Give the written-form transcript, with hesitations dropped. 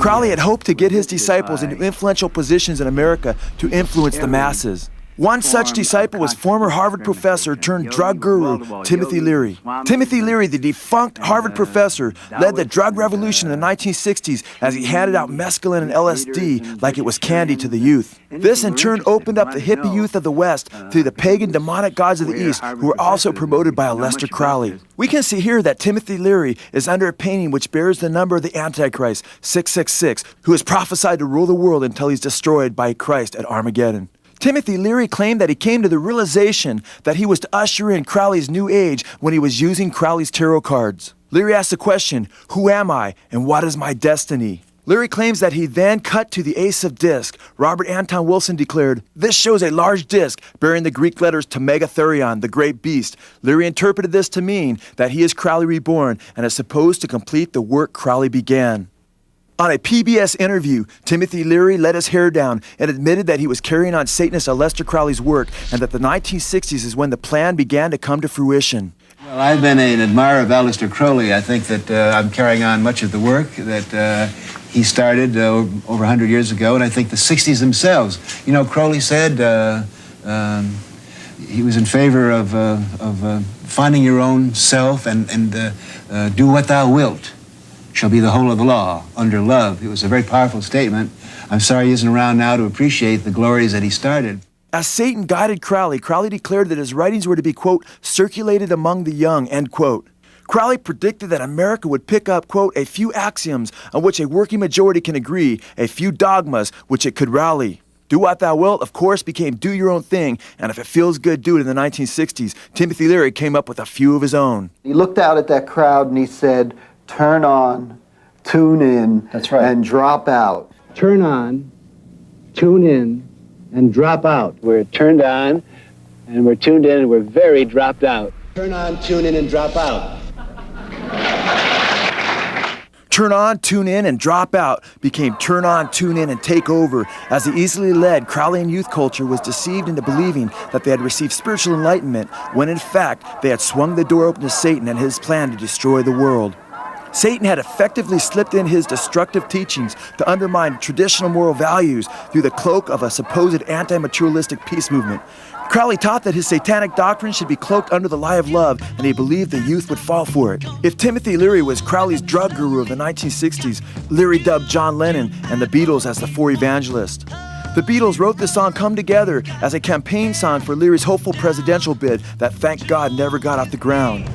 Crowley had hoped to get his disciples into influential positions in America to influence the masses. One such disciple was former Harvard professor turned drug guru Timothy Leary. Timothy Leary, the defunct Harvard professor, led the drug revolution in the 1960s as he handed out mescaline and LSD like it was candy to the youth. This in turn opened up the hippie youth of the West to the pagan demonic gods of the East, who were also promoted by Aleister Crowley. We can see here that Timothy Leary is under a painting which bears the number of the Antichrist, 666, who is prophesied to rule the world until he's destroyed by Christ at Armageddon. Timothy Leary claimed that he came to the realization that he was to usher in Crowley's new age when he was using Crowley's tarot cards. Leary asked the question, "Who am I and what is my destiny?" Leary claims that he then cut to the Ace of Disc. Robert Anton Wilson declared, "This shows a large disc bearing the Greek letters Megatherion, the great beast." Leary interpreted this to mean that he is Crowley reborn and is supposed to complete the work Crowley began. On a PBS interview, Timothy Leary let his hair down and admitted that he was carrying on Satanist Aleister Crowley's work and that the 1960s is when the plan began to come to fruition. Well, I've been an admirer of Aleister Crowley. I think that I'm carrying on much of the work that he started over 100 years ago, and I think the 60s themselves. You know, Crowley said he was in favor of finding your own self and do what thou wilt shall be the whole of the law, under love. It was a very powerful statement. I'm sorry he isn't around now to appreciate the glories that he started. As Satan guided Crowley, Crowley declared that his writings were to be, quote, circulated among the young, end quote. Crowley predicted that America would pick up, quote, a few axioms on which a working majority can agree, a few dogmas which it could rally. Do what thou wilt, of course, became do your own thing, and if it feels good, do it in the 1960s. Timothy Leary came up with a few of his own. He looked out at that crowd and he said, turn on, tune in, that's right, and drop out. Turn on, tune in, and drop out. We're turned on, and we're tuned in, and we're very dropped out. Turn on, tune in, and drop out. Turn on, tune in, and drop out became turn on, tune in, and take over, as the easily led Crowleyan youth culture was deceived into believing that they had received spiritual enlightenment, when in fact they had swung the door open to Satan and his plan to destroy the world. Satan had effectively slipped in his destructive teachings to undermine traditional moral values through the cloak of a supposed anti-materialistic peace movement. Crowley taught that his satanic doctrine should be cloaked under the lie of love, and he believed the youth would fall for it. If Timothy Leary was Crowley's drug guru of the 1960s, Leary dubbed John Lennon and the Beatles as the four evangelists. The Beatles wrote the song Come Together as a campaign song for Leary's hopeful presidential bid that, thank God, never got off the ground.